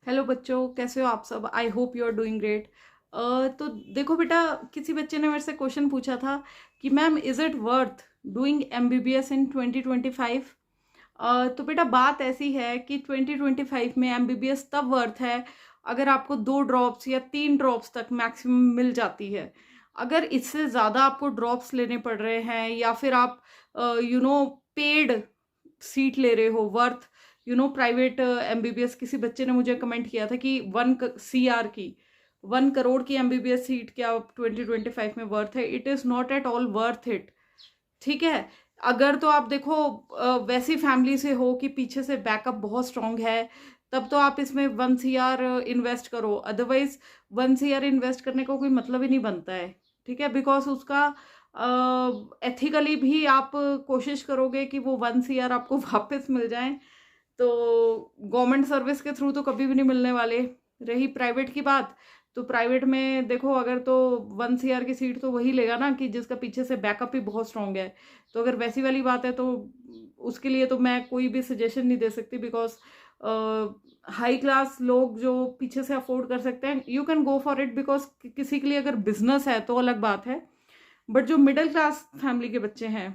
Hello बच्चों, कैसे हो आप सब। I hope you are doing great. तो देखो बेटा, किसी बच्चे ने मेरे से क्वेश्चन पूछा था कि ma'am is it worth doing MBBS इन 2025। तो बेटा बात ऐसी है कि 2025 में एमबीबीएस तब वर्थ है अगर आपको 2 ड्रॉप्स या 3 ड्रॉप्स तक मैक्सिमम मिल जाती है। अगर इससे ज़्यादा आपको ड्रॉप्स लेने पड़ रहे हैं या फिर आप पेड सीट ले रहे हो वर्थ प्राइवेट एमबीबीएस, किसी बच्चे ने मुझे कमेंट किया था कि 1 CR की 1 करोड़ की एमबीबीएस सीट क्या 2025 में वर्थ है। It is not at all worth it. ठीक है। अगर तो आप देखो वैसी फैमिली से हो कि पीछे से बैकअप बहुत स्ट्रांग है, तब तो आप इसमें 1 CR इन्वेस्ट करो। अदरवाइज 1 CR इन्वेस्ट करने का कोई मतलब ही नहीं बनता है। ठीक है, बिकॉज उसका एथिकली भी आप कोशिश करोगे कि वो 1 CR आपको वापस मिल जाए, तो गवर्नमेंट सर्विस के थ्रू तो कभी भी नहीं मिलने वाले। रही प्राइवेट की बात, तो प्राइवेट में देखो, अगर तो 1 CR की सीट तो वही लेगा ना कि जिसका पीछे से बैकअप भी बहुत स्ट्रांग है। तो अगर वैसी वाली बात है तो उसके लिए तो मैं कोई भी सजेशन नहीं दे सकती, बिकॉज हाई क्लास लोग जो पीछे से अफोर्ड कर सकते हैं, you can go for it. Because किसी के लिए अगर बिजनेस है तो अलग बात है, बट जो मिडिल क्लास फैमिली के बच्चे हैं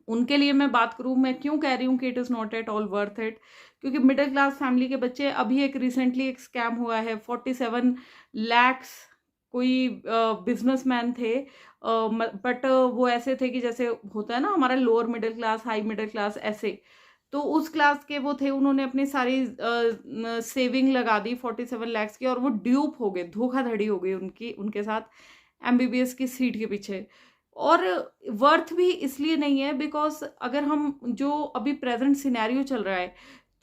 उनके लिए मैं बात करूं, मैं क्यों कह रही हूँ कि it is not at all worth it. क्योंकि मिडिल क्लास फैमिली के बच्चे, अभी एक रिसेंटली एक स्कैम हुआ है 47 lakhs। कोई बिजनेसमैन थे, बट वो ऐसे थे कि जैसे होता है ना हमारा lower middle class, high middle class, ऐसे। तो उस क्लास के वो थे, उन्होंने अपनी सारी सेविंग लगा दी 47 lakhs की, और वो ड्यूप हो गए, धोखाधड़ी हो गई उनकी, उनके साथ एमबीबीएस की सीट के पीछे। और वर्थ भी इसलिए नहीं है बिकॉज अगर हम जो अभी प्रेजेंट सिनेरियो चल रहा है,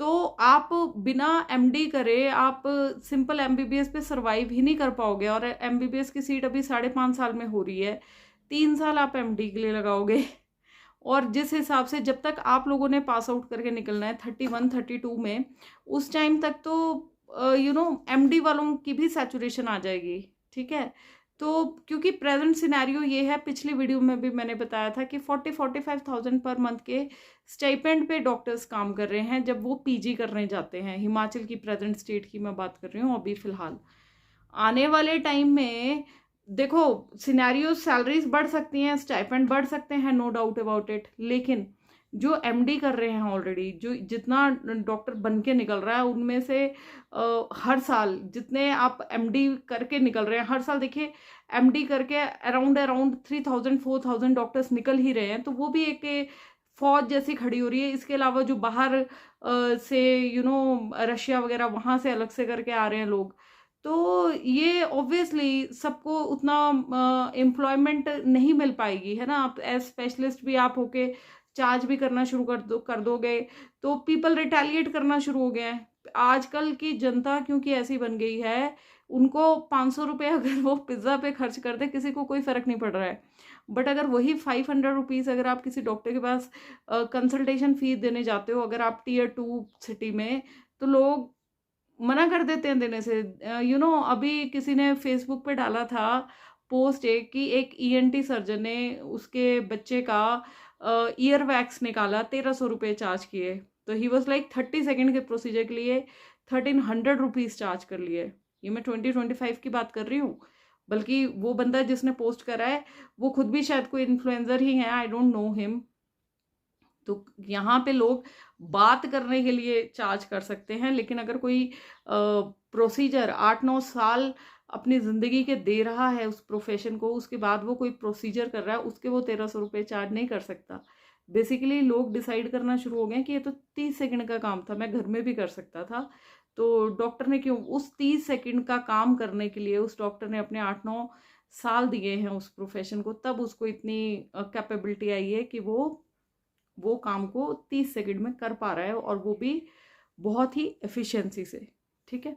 तो आप बिना एमडी करे आप सिंपल एमबीबीएस पे सरवाइव ही नहीं कर पाओगे। और एमबीबीएस की सीट अभी 5.5 साल में हो रही है, 3 साल आप एमडी के लिए लगाओगे। और जिस हिसाब से जब तक आप लोगों ने पास आउट करके निकलना है 31 32 में, उस टाइम तक तो एमडी वालों की भी सैचुरेशन आ जाएगी। ठीक है। तो क्योंकि प्रेजेंट सिनेरियो ये है, पिछली वीडियो में भी मैंने बताया था कि 40-45 thousand पर मंथ के स्टाइपेंड पे डॉक्टर्स काम कर रहे हैं जब वो पीजी करने जाते हैं। हिमाचल की प्रेजेंट स्टेट की मैं बात कर रही हूँ अभी फिलहाल। आने वाले टाइम में देखो, सिनेरियो, सैलरीज बढ़ सकती हैं, स्टाइपेंड बढ़ सकते हैं, नो डाउट अबाउट इट, लेकिन जो एमडी कर रहे हैं ऑलरेडी, जो जितना डॉक्टर बन के निकल रहा है उनमें से हर साल जितने आप एमडी करके निकल रहे हैं, हर साल देखिए एमडी करके अराउंड अराउंड 3000-4000 डॉक्टर्स निकल ही रहे हैं। तो वो भी एक फौज जैसी खड़ी हो रही है। इसके अलावा जो बाहर से रशिया वगैरह वहां से अलग से करके आ रहे हैं लोग, तो ये ऑब्वियसली सबको उतना एम्प्लॉयमेंट नहीं मिल पाएगी, है ना। आप एज स्पेशलिस्ट भी आप होके चार्ज भी करना शुरू कर दोगे, तो पीपल रिटेलिएट करना शुरू हो गए हैं। आजकल की जनता क्योंकि ऐसी बन गई है, उनको 500 रुपये अगर वो पिज्ज़ा पे खर्च कर दे, किसी को कोई फर्क नहीं पड़ रहा है। बट अगर वही 500 रुपीज़ अगर आप किसी डॉक्टर के पास कंसल्टेशन फीस देने जाते हो, अगर आप Tier 2 सिटी में, तो लोग मना कर देते हैं देने से। अभी किसी ने फेसबुक पे डाला था पोस्ट एक, कि एक ईएनटी सर्जन ने उसके बच्चे का ईयर वैक्स निकाला, 1300 रुपये चार्ज किए। तो ही वॉज लाइक 30 सेकेंड के प्रोसीजर के लिए 1300 रुपीज़ चार्ज कर लिए। ये मैं 2025 की बात कर रही हूँ। बल्कि वो बंदा जिसने पोस्ट करा है वो खुद भी शायद कोई इन्फ्लुएंसर ही है, आई डोंट नो हिम। तो यहाँ पे लोग बात करने के लिए चार्ज कर सकते हैं, लेकिन अगर कोई प्रोसीजर 8-9 साल अपनी जिंदगी के दे रहा है उस प्रोफेशन को, उसके बाद वो कोई प्रोसीजर कर रहा है, उसके वो 1300 रुपये चार्ज नहीं कर सकता। बेसिकली लोग डिसाइड करना शुरू हो गए कि ये तो 30 सेकंड का काम था, मैं घर में भी कर सकता था। तो डॉक्टर ने क्यों उस 30 सेकंड का काम करने के लिए, उस डॉक्टर ने अपने 8-9 साल दिए हैं उस प्रोफेशन को, तब उसको इतनी कैपेबिलिटी आई है कि वो काम को 30 सेकंड में कर पा रहा है, और वो भी बहुत ही एफिशिएंसी से। ठीक है।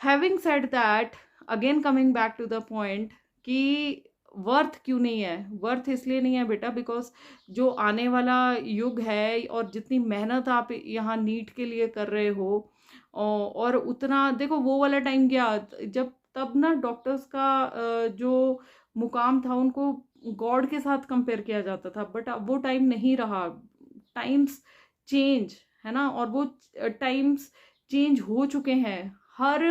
Having said that, again coming back to the point कि वर्थ क्यों नहीं है। वर्थ इसलिए नहीं है बेटा बिकॉज जो आने वाला युग है, और जितनी मेहनत आप यहाँ नीट के लिए कर रहे हो, और उतना देखो वो वाला टाइम गया जब, तब ना डॉक्टर्स का जो मुकाम था उनको गॉड के साथ कंपेयर किया जाता था। बट अब वो टाइम नहीं रहा। टाइम्स चेंज, है ना। और वो टाइम्स चेंज हो चुके हैं। हर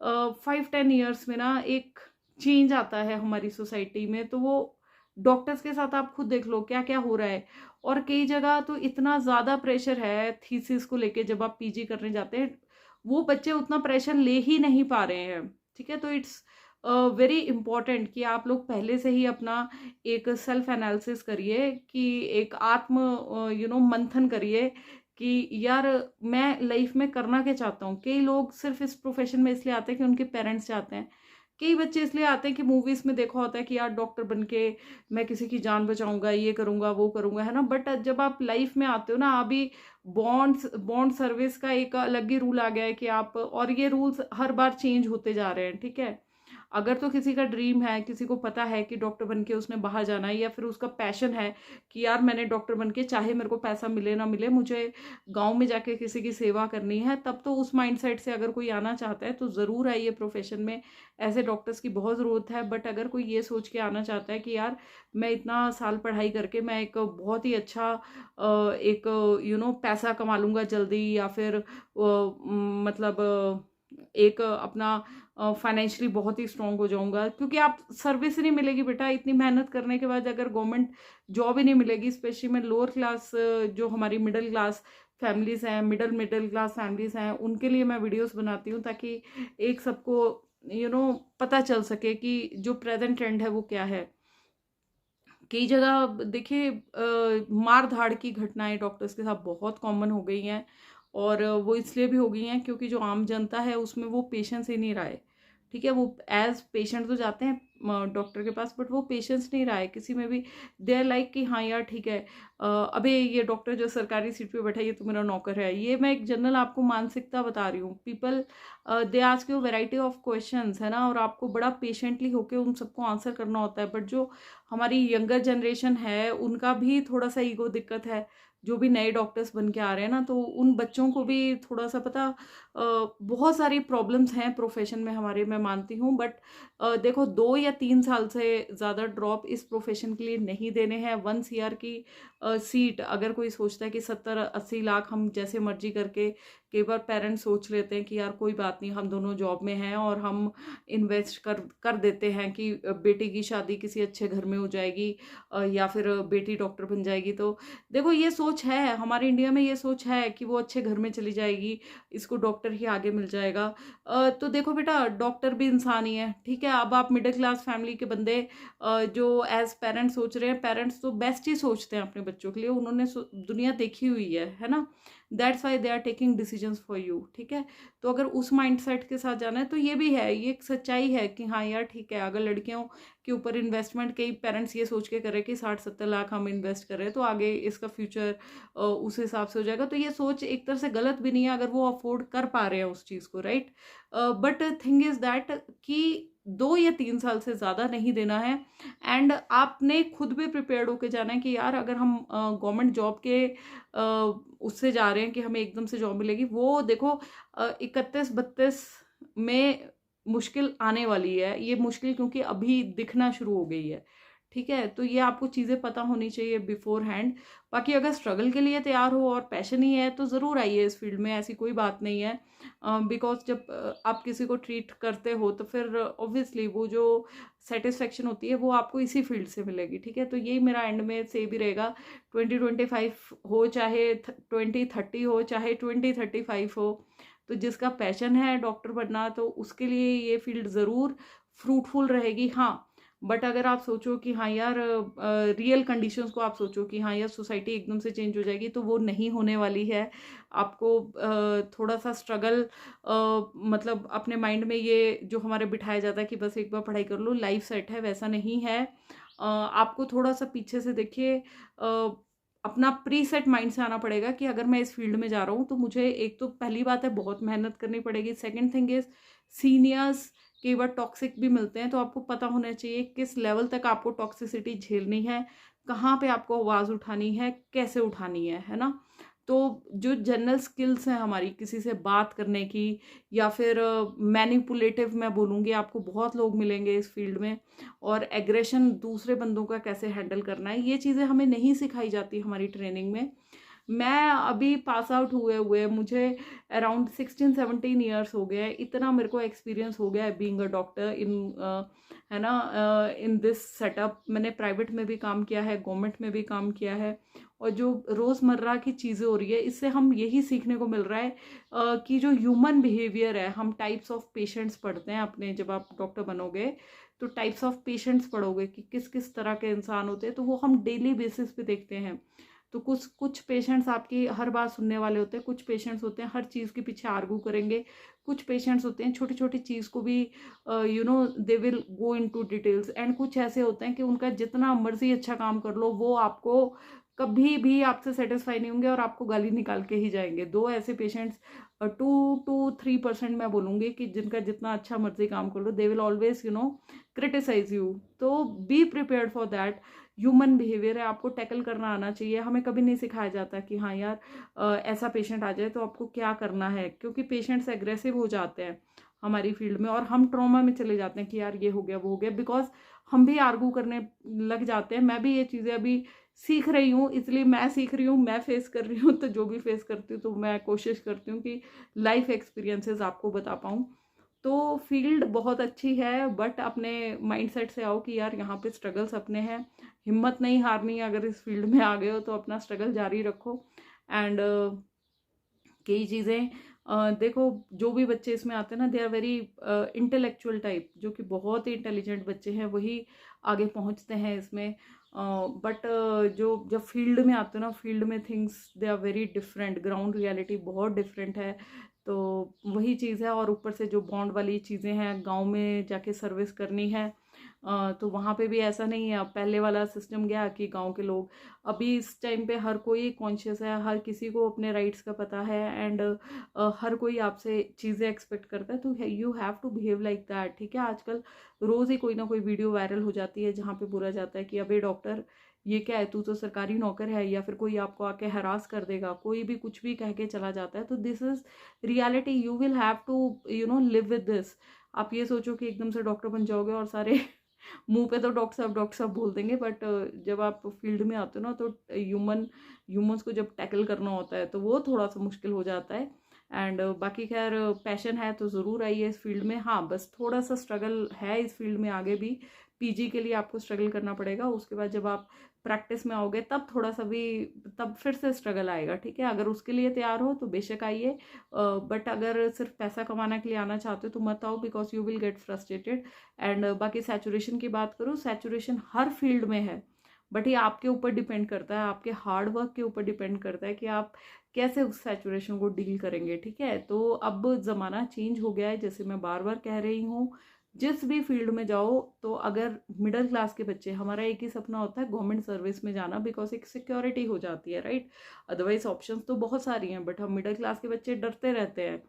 5-10 ईयर्स में ना एक चेंज आता है हमारी सोसाइटी में, तो वो डॉक्टर्स के साथ आप खुद देख लो क्या क्या हो रहा है। और कई जगह तो इतना ज़्यादा प्रेशर है थीसिस को लेके, जब आप पीजी करने जाते हैं वो बच्चे उतना प्रेशर ले ही नहीं पा रहे हैं। ठीक है, तो इट्स वेरी इंपॉर्टेंट कि आप लोग पहले से ही अपना एक सेल्फ एनालिसिस करिए, कि एक आत्म मंथन करिए कि यार मैं लाइफ में करना क्या चाहता हूँ। कई लोग सिर्फ इस प्रोफेशन में इसलिए आते हैं कि उनके पेरेंट्स चाहते हैं। कई बच्चे इसलिए आते हैं कि मूवीज में देखा होता है कि यार डॉक्टर बन के मैं किसी की जान बचाऊंगा, ये करूंगा वो करूंगा, है ना। बट जब आप लाइफ में आते हो ना, अभी बॉन्ड सर्विस का एक अलग ही रूल आ गया है कि आप, और ये रूल्स हर बार चेंज होते जा रहे हैं। ठीक है, अगर तो किसी का ड्रीम है, किसी को पता है कि डॉक्टर बन के उसने बाहर जाना है, या फिर उसका पैशन है कि यार मैंने डॉक्टर बन के, चाहे मेरे को पैसा मिले ना मिले, मुझे गांव में जाके किसी की सेवा करनी है, तब तो उस माइंडसेट से अगर कोई आना चाहता है तो ज़रूर आइए प्रोफेशन में। ऐसे डॉक्टर्स की बहुत ज़रूरत है। बट अगर कोई ये सोच के आना चाहता है कि यार मैं इतना साल पढ़ाई करके मैं एक बहुत ही अच्छा एक पैसा कमा लूँगा जल्दी, या फिर मतलब एक अपना फाइनेंशियली बहुत ही स्ट्रांग हो जाऊंगा, क्योंकि आप सर्विस ही नहीं मिलेगी बेटा इतनी मेहनत करने के बाद। अगर गवर्नमेंट जॉब ही नहीं मिलेगी, स्पेशली में लोअर क्लास, जो हमारी मिडिल क्लास फैमिलीज हैं, मिडिल क्लास फैमिलीज हैं, उनके लिए मैं वीडियोस बनाती हूँ, ताकि एक सबको पता चल सके कि जो प्रेजेंट ट्रेंड है वो क्या है। कई जगह देखिए मार धाड़ की घटनाएं डॉक्टर्स के साथ बहुत कॉमन हो गई हैं, और वो इसलिए भी हो गई हैं क्योंकि जो आम जनता है उसमें वो पेशेंस ही नहीं रहा है। ठीक है, वो एज पेशेंट तो जाते हैं डॉक्टर के पास, बट वो पेशेंस नहीं रहा है किसी में भी। दे आर लाइक कि हाँ यार ठीक है, अबे ये डॉक्टर जो सरकारी सीट पे बैठा है ये तो मेरा नौकर है। ये मैं एक जनरल आपको मानसिकता बता रही हूँ। People they ask you variety of questions, है ना, और आपको बड़ा पेशेंटली होके उन सबको आंसर करना होता है। बट जो हमारी यंगर जनरेशन है उनका भी थोड़ा सा ईगो दिक्कत है। जो भी नए डॉक्टर्स बन के आ रहे हैं ना, तो उन बच्चों को भी थोड़ा सा पता, बहुत सारी प्रॉब्लम्स हैं प्रोफेशन में हमारे, मैं मानती हूँ। बट देखो 2 या 3 साल से ज़्यादा ड्रॉप इस प्रोफेशन के लिए नहीं देने हैं। 1 CR की सीट अगर कोई सोचता है कि 70-80 लाख हम जैसे मर्जी करके, कई बार पेरेंट्स सोच लेते हैं कि यार कोई बात नहीं, हम दोनों जॉब में हैं और हम इन्वेस्ट कर देते हैं कि बेटी की शादी किसी अच्छे घर में हो जाएगी, या फिर बेटी डॉक्टर बन जाएगी। तो देखो ये सोच है हमारे इंडिया में, ये सोच है कि वो अच्छे घर में चली जाएगी, इसको डॉक्टर ही आगे मिल जाएगा। तो देखो बेटा डॉक्टर भी इंसान ही है। ठीक है, अब आप मिडिल क्लास फैमिली के बंदे जो एज पेरेंट्स सोच रहे हैं, पेरेंट्स तो बेस्ट ही सोचते हैं अपने बच्चों के लिए, उन्होंने दुनिया देखी हुई है ना। That's why they are taking decisions for you. ठीक है, तो अगर उस माइंडसेट के साथ जाना है तो ये भी है, ये एक सच्चाई है कि हाँ यार ठीक है, अगर लड़कियों के ऊपर इन्वेस्टमेंट कई पेरेंट्स ये सोच के करे कि 60-70 लाख हम इन्वेस्ट कर रहे हैं तो आगे इसका फ्यूचर उस हिसाब से हो जाएगा। तो ये सोच एक तरह से गलत भी नहीं है अगर वो अफोर्ड कर पा रहे हैं उस चीज़ को, right. But thing is that कि 2 या 3 साल से ज़्यादा नहीं देना है। एंड आपने खुद भी प्रिपेयर्ड होके जाना है कि यार अगर हम गवर्नमेंट जॉब के उससे जा रहे हैं कि हमें एकदम से जॉब मिलेगी, वो देखो 31-32 में मुश्किल आने वाली है। ये मुश्किल क्योंकि अभी दिखना शुरू हो गई है। ठीक है, तो ये आपको चीज़ें पता होनी चाहिए बिफोर हैंड। बाकी अगर स्ट्रगल के लिए तैयार हो और पैशन ही है तो ज़रूर आइए इस फील्ड में, ऐसी कोई बात नहीं है। बिकॉज जब आप किसी को ट्रीट करते हो तो फिर ऑब्वियसली वो जो सेटिस्फेक्शन होती है वो आपको इसी फील्ड से मिलेगी। ठीक है, तो यही मेरा एंड में से भी रहेगा। 2025 हो चाहे 2030 हो चाहे 2035 हो, तो जिसका पैशन है डॉक्टर बनना तो उसके लिए ये फील्ड ज़रूर फ्रूटफुल रहेगी। हाँ, बट अगर आप सोचो कि हाँ यार रियल कंडीशंस को आप सोचो कि हाँ यार सोसाइटी एकदम से चेंज हो जाएगी, तो वो नहीं होने वाली है। आपको थोड़ा सा स्ट्रगल, मतलब अपने माइंड में ये जो हमारे बिठाया जाता है कि बस एक बार पढ़ाई कर लो लाइफ सेट है, वैसा नहीं है। आपको थोड़ा सा पीछे से देखिए, अपना प्री सेट माइंड से आना पड़ेगा कि अगर मैं इस फील्ड में जा रहा हूँ तो मुझे, एक तो पहली बात है बहुत मेहनत करनी पड़ेगी। सेकेंड थिंग इज सीनियर्स कई बार टॉक्सिक भी मिलते हैं, तो आपको पता होना चाहिए किस लेवल तक आपको टॉक्सिसिटी झेलनी है, कहाँ पे आपको आवाज़ उठानी है, कैसे उठानी है ना। तो जो जनरल स्किल्स हैं हमारी, किसी से बात करने की, या फिर मैनिपुलेटिव मैं बोलूँगी, आपको बहुत लोग मिलेंगे इस फील्ड में, और एग्रेशन दूसरे बंदों का कैसे हैंडल करना है, ये चीज़ें हमें नहीं सिखाई जाती हमारी ट्रेनिंग में। मैं अभी पास आउट हुए हुए मुझे अराउंड 16-17 ईयर्स हो गए हैं, इतना मेरे को एक्सपीरियंस हो गया है बीइंग अ डॉक्टर इन, है ना, इन दिस सेटअप। मैंने प्राइवेट में भी काम किया है, गवर्नमेंट में भी काम किया है, और जो रोज़मर्रा की चीज़ें हो रही है इससे हम यही सीखने को मिल रहा है कि जो ह्यूमन बिहेवियर है, हम टाइप्स ऑफ पेशेंट्स पढ़ते हैं अपने, जब आप डॉक्टर बनोगे तो टाइप्स ऑफ पेशेंट्स पढ़ोगे कि किस किस तरह के इंसान होते हैं, तो वो हम डेली बेसिस पे देखते हैं। तो कुछ कुछ पेशेंट्स आपकी हर बात सुनने वाले होते हैं, कुछ पेशेंट्स होते हैं हर चीज़ के पीछे आर्गू करेंगे, कुछ पेशेंट्स होते हैं छोटी छोटी चीज़ को भी they will go into details, and कुछ ऐसे होते हैं कि उनका जितना मर्जी अच्छा काम कर लो वो आपको कभी भी आपसे सेटिस्फाई नहीं होंगे और आपको गाली निकाल के ही जाएंगे। दो ऐसे पेशेंट्स 2 to 3% मैं बोलूँगी कि जिनका जितना अच्छा मर्जी काम कर लो, they will always criticise you. तो be prepared for that. Human behaviour है, आपको टैकल करना आना चाहिए। हमें कभी नहीं सिखाया जाता कि हाँ यार ऐसा पेशेंट आ जाए तो आपको क्या करना है, क्योंकि पेशेंट्स एग्रेसिव हो जाते हैं हमारी फील्ड में और हम ट्रॉमा में चले जाते हैं कि यार ये हो गया वो हो गया, बिकॉज हम भी आर्गू करने लग जाते हैं। मैं भी ये चीज़ें अभी सीख रही हूँ, इसलिए मैं सीख रही हूँ, मैं फेस कर रही हूँ, तो जो भी फेस करती हूँ तो मैं कोशिश करती हूँ कि लाइफ एक्सपीरियंसेस आपको बता पाऊँ। तो फील्ड बहुत अच्छी है, बट अपने माइंडसेट से आओ कि यार यहाँ पे स्ट्रगल्स अपने हैं, हिम्मत नहीं हारनी है। अगर इस फील्ड में आ गए हो तो अपना स्ट्रगल जारी रखो। एंड कई चीज़ें देखो, जो भी बच्चे इसमें आते हैं ना, they are very intellectual type, जो कि बहुत ही इंटेलिजेंट बच्चे हैं वही आगे पहुंचते हैं इसमें। बट जो जब फील्ड में आते हैं ना, फील्ड में things they are very different, ground reality बहुत डिफरेंट है। तो वही चीज़ है, और ऊपर से जो बॉन्ड वाली चीज़ें हैं, गांव में जाके सर्विस करनी है, तो वहाँ पे भी ऐसा नहीं है। अब पहले वाला सिस्टम गया कि गांव के लोग, अभी इस टाइम पे हर कोई कॉन्शियस है, हर किसी को अपने राइट्स का पता है, एंड हर कोई आपसे चीज़ें एक्सपेक्ट करता है, तो you have to behave like that. ठीक है, आजकल रोज़ ही कोई ना कोई वीडियो वायरल हो जाती है जहाँ पे बोला जाता है कि अबे डॉक्टर ये क्या है, तू तो सरकारी नौकर है, या फिर कोई आपको आके हरास कर देगा, कोई भी कुछ भी कह के चला जाता है। तो this is reality, you will have to live with this. आप ये सोचो कि एकदम से डॉक्टर बन जाओगे और सारे मुंह पे तो डॉक्टर साहब बोल देंगे, बट जब आप फील्ड में आते हो ना, तो ह्यूमंस को जब टैकल करना होता है तो वो थोड़ा सा मुश्किल हो जाता है। एंड बाकी खैर, पैशन है तो ज़रूर आइए इस फील्ड में। हाँ, बस थोड़ा सा स्ट्रगल है इस फील्ड में, आगे भी पीजी के लिए आपको स्ट्रगल करना पड़ेगा। उसके बाद जब आप प्रैक्टिस में आओगे तब थोड़ा सा भी, तब फिर से स्ट्रगल आएगा। ठीक है, अगर उसके लिए तैयार हो तो बेशक आइए, बट अगर सिर्फ पैसा कमाने के लिए आना चाहते हो तो मत आओ, because you will get frustrated. And बाकी सैचुरेशन की बात करूँ, सैचुरेशन हर फील्ड में है, बट ये आपके ऊपर डिपेंड करता है, आपके हार्ड वर्क के ऊपर डिपेंड करता है कि आप कैसे उस सैचुरेशन को डील करेंगे। ठीक है, तो अब ज़माना चेंज हो गया है, जैसे मैं बार बार कह रही हूँ, जिस भी फील्ड में जाओ, तो अगर मिडिल क्लास के बच्चे, हमारा एक ही सपना होता है गवर्नमेंट सर्विस में जाना, बिकॉज एक सिक्योरिटी हो जाती है, राइट। अदरवाइज ऑप्शंस तो बहुत सारी हैं, बट हम मिडिल क्लास के बच्चे डरते रहते हैं,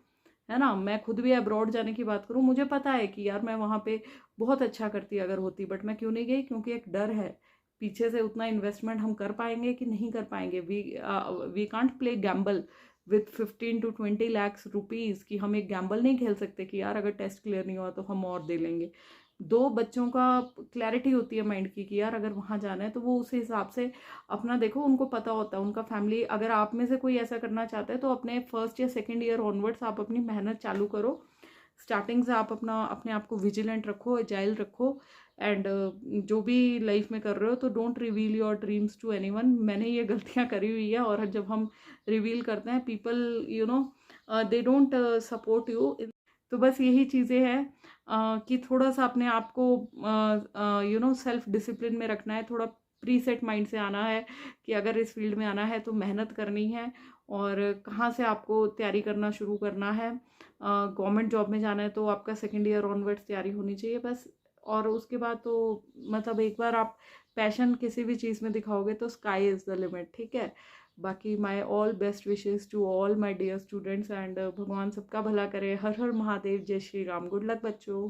है ना। मैं खुद भी अब्रॉड जाने की बात करूँ, मुझे पता है कि यार मैं वहाँ पे बहुत अच्छा करती अगर होती, बट मैं क्यों नहीं गई, क्योंकि एक डर है पीछे से। उतना इन्वेस्टमेंट हम कर पाएंगे कि नहीं कर पाएंगे, we can't play gamble with 15 to 20 lakhs rupees, कि हम एक गैम्बल नहीं खेल सकते कि यार अगर टेस्ट क्लियर नहीं हुआ तो हम और दे लेंगे। दो बच्चों का क्लैरिटी होती है माइंड की कि यार अगर वहाँ जाना है तो वो उस हिसाब से अपना, देखो उनको पता होता है, उनका फैमिली, अगर आप में से कोई ऐसा करना चाहता है तो अपने फर्स्ट या सेकेंड ईयर ऑनवर्ड्स आप अपनी मेहनत चालू करो। स्टार्टिंग से आप अपने आप को विजिलेंट रखो, एजाइल रखो, एंड जो भी लाइफ में कर रहे हो तो don't reveal your dreams to anyone. मैंने ये गलतियाँ करी हुई है, और जब हम रिवील करते हैं, people they don't support you. तो बस यही चीज़ें हैं कि थोड़ा सा अपने आप को सेल्फ डिसिप्लिन में रखना है, थोड़ा प्रीसेट माइंड से आना है कि अगर इस फील्ड में आना है तो मेहनत करनी है, और कहाँ से आपको तैयारी करना शुरू करना है। गवर्नमेंट जॉब में जाना है तो आपका सेकेंड ईयर ऑनवर्ड्स तैयारी होनी चाहिए बस। और उसके बाद तो मतलब एक बार आप पैशन किसी भी चीज़ में दिखाओगे तो स्काई इज़ द लिमिट। ठीक है, बाकी my all best wishes to all my dear students, and भगवान सबका भला करे। हर हर महादेव, जय श्री राम। गुड लक बच्चों।